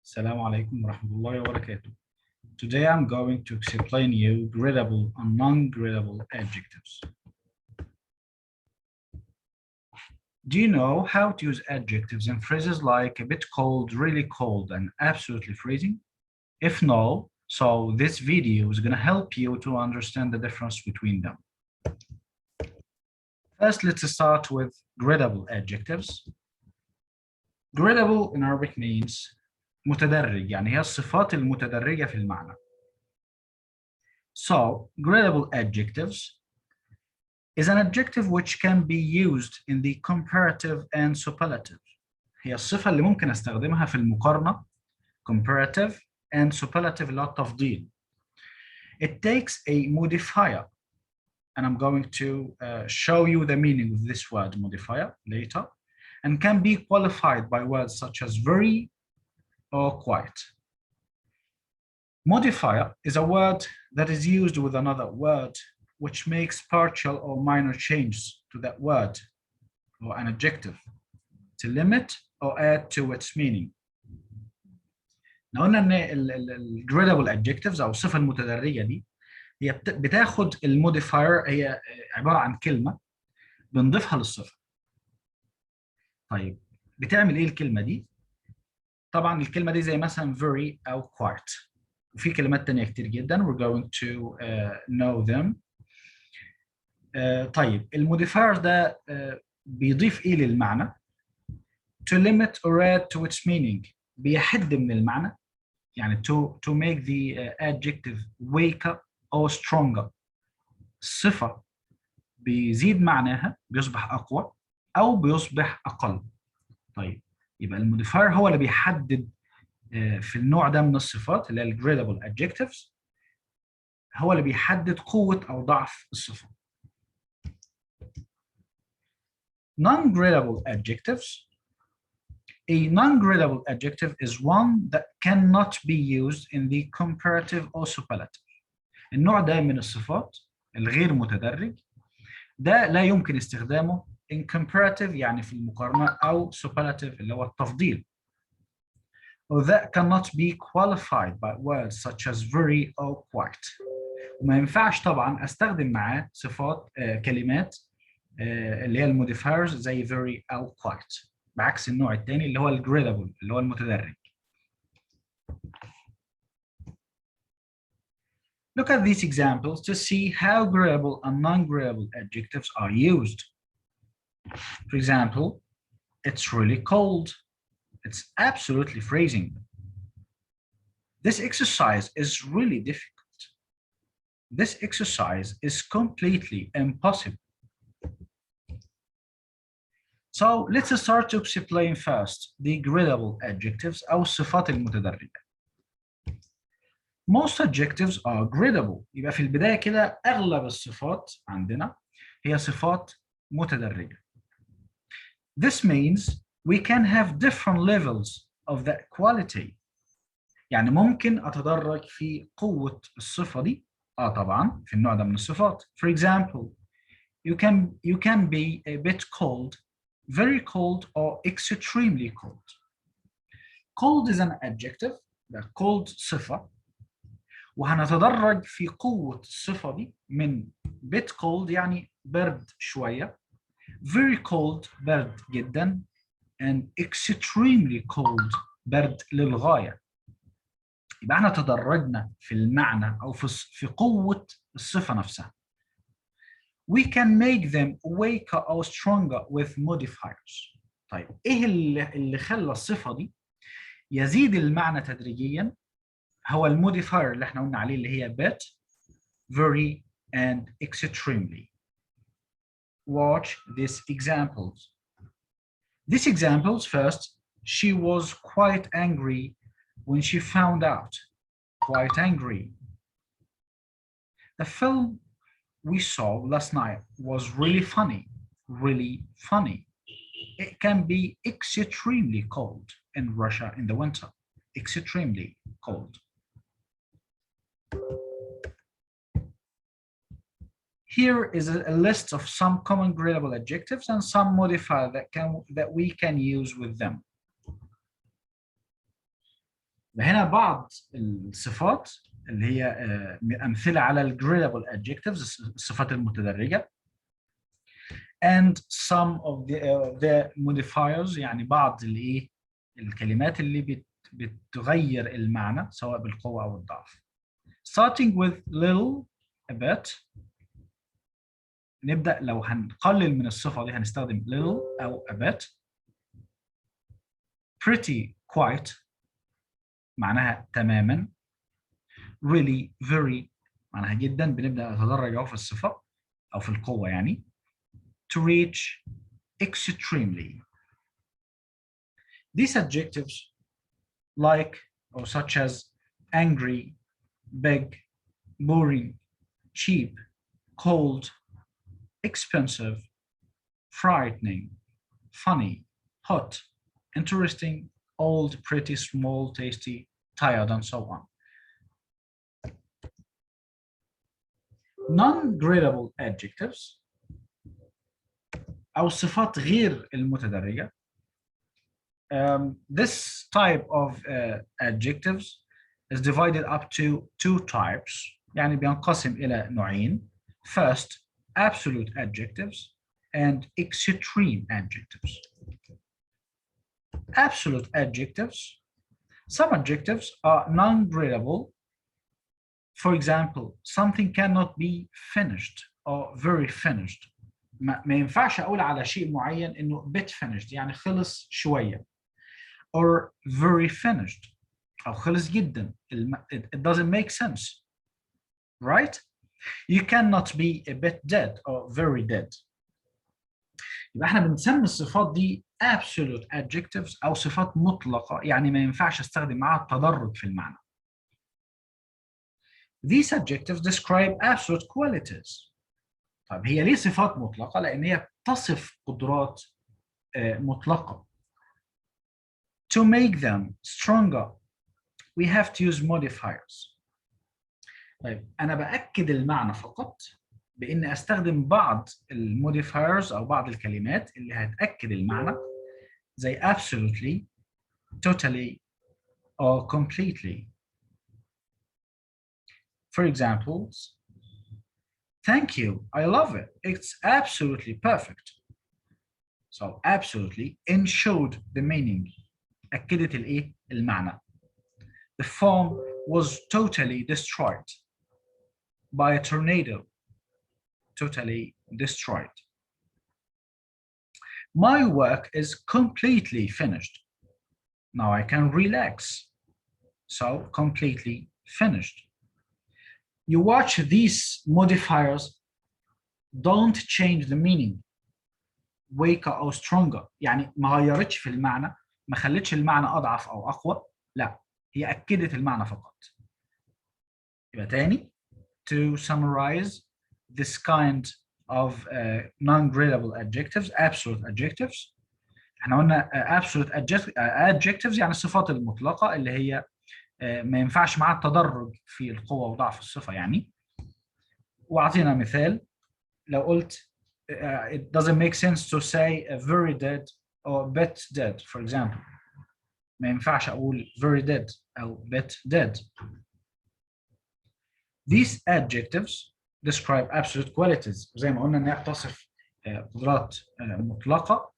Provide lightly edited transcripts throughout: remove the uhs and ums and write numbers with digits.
Assalamu alaikum wa rahmatullahi wa barakatuh. Today I'm going to explain you gradable and non-gradable adjectives. Do you know how to use adjectives in phrases like a bit cold, really cold, and absolutely freezing? If no, so this video is going to help you to understand the difference between them. First, let's start with gradable adjectives. Gradable in Arabic means متدرج، يعني هي الصفات المتدرجة في المعنى. So, gradable adjectives is an adjective which can be used in the comparative and superlative. هي الصفة اللي ممكن استخدمها في المقارنة comparative and superlative اللي هو التفضيل. It takes a modifier and I'm going to show you the meaning of this word modifier later and can be qualified by words such as very or quite. Modifier is a word that is used with another word which makes partial or minor changes to that word or an adjective to limit or add to its meaning. Now, قلنا ان gradable adjectives او الصفة المتدرجة دي هي بتاخد الموديفاير، هي عبارة عن كلمة بنضيفها للصفة. طيب بتعمل ايه الكلمة دي؟ طبعا الكلمة دي زي مثلا very أو quite، وفي كلمات تانية كتير جدا we're going to know them. طيب الموديفاير ده بيضيف ايه للمعنى؟ to limit or add to its meaning، بيحد من المعنى، يعني to make the adjective weaker or stronger. الصفة بيزيد معناها، بيصبح أقوى أو بيصبح أقل. طيب يبقى الموديفاير هو اللي بيحدد في النوع ده من الصفات اللي هي الجريدابل adjectives، هو اللي بيحدد قوة أو ضعف الصفة. Non-gradable adjectives. A non-gradable adjective is one that cannot be used in the comparative or superlative. النوع ده من الصفات الغير متدرج ده لا يمكن استخدامه in comparative يعني في المقارنة أو superlative اللي هو التفضيل. Or that cannot be qualified by words such as very or quite. وما ينفعش طبعا استخدم معاه صفات كلمات اللي هي الموديفايرز زي very أو quite، بعكس النوع الثاني اللي هو الجريدابل اللي هو المتدرج. Look at these examples to see how gradable and non-gradable adjectives are used. For example, it's really cold. It's absolutely freezing. This exercise is really difficult. This exercise is completely impossible. So let's start to explain first the gradable adjectives أو الصفات المتدرجة. Most adjectives are gradable. يبقى في البداية كده أغلب الصفات عندنا هي صفات متدرجة. This means we can have different levels of that quality. يعني ممكن أتدرج في قوة الصفة دي. طبعا في النوع ده من الصفات. For example, you can be a bit cold, very cold, or extremely cold. Cold is an adjective. cold صفة. وهنتدرج في قوة الصفة دي من bit cold يعني برد شوية، very cold برد جدا، and extremely cold برد للغاية. يبقى احنا تدرجنا في المعنى أو في قوة الصفة نفسها. We can make them weaker or stronger with modifiers. طيب ايه اللي خلى الصفة دي يزيد المعنى تدريجيا؟ هو الموديفاير اللي احنا قلنا عليه اللي هي bit, very, and extremely. Watch these examples. These examples first, she was quite angry when she found out. Quite angry. The film we saw last night was really funny. Really funny. It can be extremely cold in Russia in the winter. Extremely cold. Here is a list of some common gradable adjectives and some modifiers that we can use with them. هنا بعض الصفات اللي هي أمثلة على ال gradable adjectives الصفات المتدرجة and some of the modifiers يعني بعض الايه الكلمات اللي بتغير المعنى سواء بالقوة أو الضعف. starting with little a bit نبدأ لو هنقلل من الصفة دي هنستخدم little أو a bit. pretty quite معناها تماما. really very معناها جدا بنبدأ نتدرج أهو في الصفة أو في القوة يعني. to reach extremely. These adjectives like or such as angry, big, boring, cheap, cold, expensive, frightening, funny, hot, interesting, old, pretty, small, tasty, tired, and so on. Non-gradable adjectives أو الصفات غير المتدرجة. This type of adjectives is divided up to two types يعني بينقسم إلى نوعين. First, absolute adjectives and extreme adjectives. Absolute adjectives. Some adjectives are non-gradable. For example, something cannot be finished or very finished. ما ينفعش أقول على شيء معين إنه bit finished يعني خلص شوية. Or very finished أو خلص جدا. It doesn't make sense. Right? You cannot be a bit dead or very dead. يبقى احنا بنسمي الصفات دي absolute adjectives أو صفات مطلقة يعني ما ينفعش استخدم معاها التدرج في المعنى. These adjectives describe absolute qualities. طيب هي ليه صفات مطلقة؟ لأن هي تصف قدرات مطلقة. To make them stronger, we have to use modifiers. طيب أنا بأكد المعنى فقط بإني أستخدم بعض الموديفايرز أو بعض الكلمات اللي هتأكد المعنى زي absolutely, totally, or completely. For examples, thank you, I love it. It's absolutely perfect. So absolutely ensured the meaning. أكدت الإيه؟ المعنى. The farm was totally destroyed by a tornado. Totally destroyed. My work is completely finished. Now I can relax. So completely finished. You watch these modifiers don't change the meaning. weaker أو stronger يعني ما غيرتش في المعنى ما خلتش المعنى أضعف أو أقوى لا هي أكدت المعنى فقط. يبقى تاني to summarize this kind of non-gradable adjectives absolute adjectives احنا قلنا absolute adjectives يعني الصفات المطلقة اللي هي ما ينفعش معها التدرج في القوة وضعف الصفة يعني. وأعطينا مثال لو قلت it doesn't make sense to say a very dead or bit dead for example. ما ينفعش أقول very dead أو bit dead. These adjectives describe absolute qualities زي ما قلنا إنها بتصف قدرات مطلقة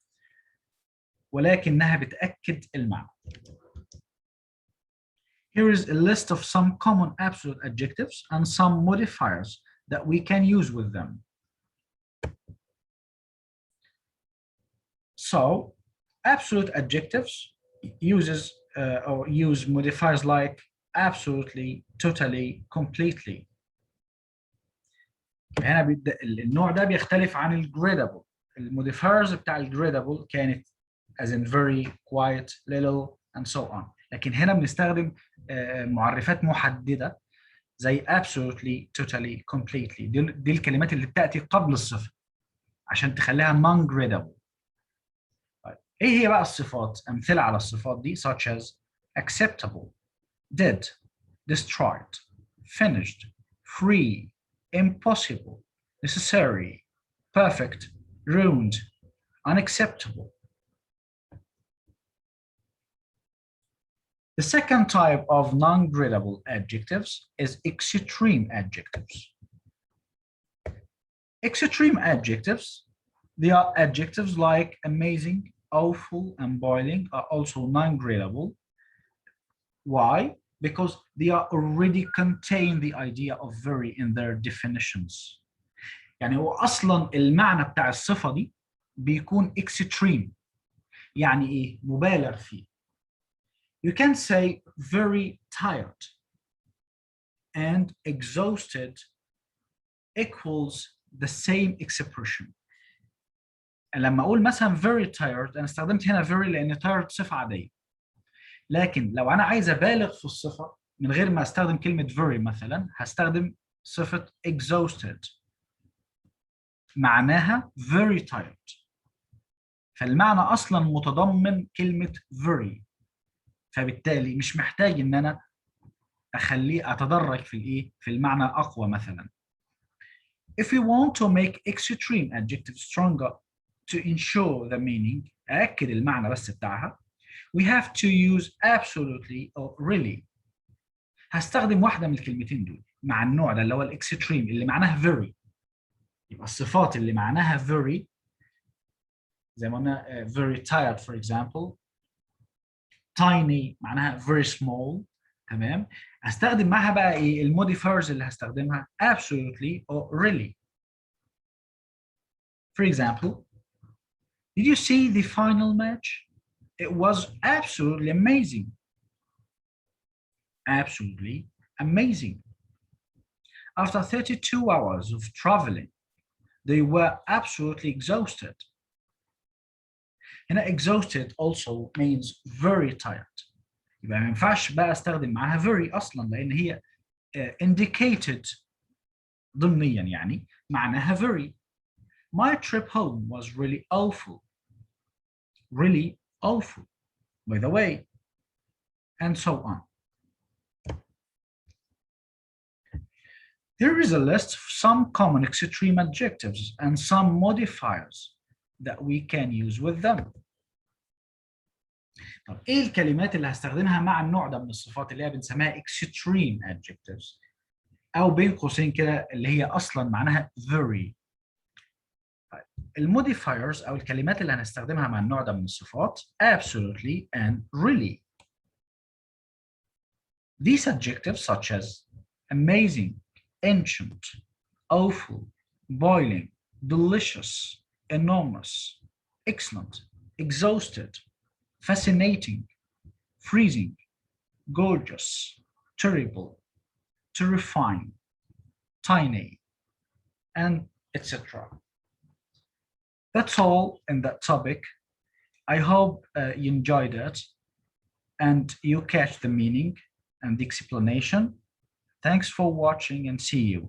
ولكنها بتأكد المعنى. Here is a list of some common absolute adjectives and some modifiers that we can use with them. So, absolute adjectives use modifiers like absolutely, totally, completely. هنا النوع ده بيختلف عن الجريدابل. الموديفايرز بتاع الجريدابل كانت as in very, quiet, little and so on. لكن هنا بنستخدم معرفات محددة زي absolutely, totally, completely. دي الكلمات اللي بتأتي قبل الصفة عشان تخليها non-gradable. ايه هي بقى الصفات؟ أمثلة على الصفات دي such as acceptable, dead, destroyed, finished, free, impossible, necessary, perfect, ruined, unacceptable. The second type of non-gradable adjectives is extreme adjectives. Extreme adjectives, they are adjectives like amazing, awful, and boiling are also non-gradable. Why? Because they are already contain the idea of very in their definitions. يعني هو أصلا المعنى بتاع الصفة دي بيكون extreme. يعني إيه؟ مبالغ فيه. You can say very tired and exhausted equals the same expression. لما اقول مثلا very tired انا استخدمت هنا very لان tired صفه عاديه. لكن لو انا عايز ابالغ في الصفه من غير ما استخدم كلمه very مثلا هستخدم صفه exhausted معناها very tired. فالمعنى اصلا متضمن كلمه very، فبالتالي مش محتاج ان انا اخليه اتدرج في الايه في المعنى اقوى مثلا. If we want to make extreme adjectives stronger to ensure the meaning أأكد المعنى بس بتاعها we have to use absolutely or really. هستخدم واحدة من الكلمتين دول مع النوع ده اللي هو الاكستريم اللي معناها very. يبقى الصفات اللي معناها very زي ما قلنا very tired for example، tiny معناها very small. تمام. هستخدم معاها بقى ايه الموديفايرز اللي هستخدمها absolutely or really. For example, did you see the final match? It was absolutely amazing. Absolutely amazing. After 32 hours of traveling, they were absolutely exhausted. هنا exhausted also means very tired. يبقى ما ينفعش بقى استخدم معاها very اصلا لان هي indicated ضمنيا يعني معناها very. My trip home was really awful. Really awful, by the way, and so on. Here is a list of some common extreme adjectives and some modifiers that we can use with them. طب ايه الكلمات اللي هستخدمها مع النوع ده من الصفات اللي هي بنسميها extreme adjectives او بين قوسين كده اللي هي اصلا معناها very. الموديفايرز او الكلمات اللي هنستخدمها مع النوع ده من الصفات absolutely and really. These adjectives such as amazing, ancient, awful, boiling, delicious, enormous, excellent, exhausted, fascinating, freezing, gorgeous, terrible, terrifying, tiny, and etc. That's all in that topic. I hope you enjoyed it and you catch the meaning and the explanation. Thanks for watching and see you.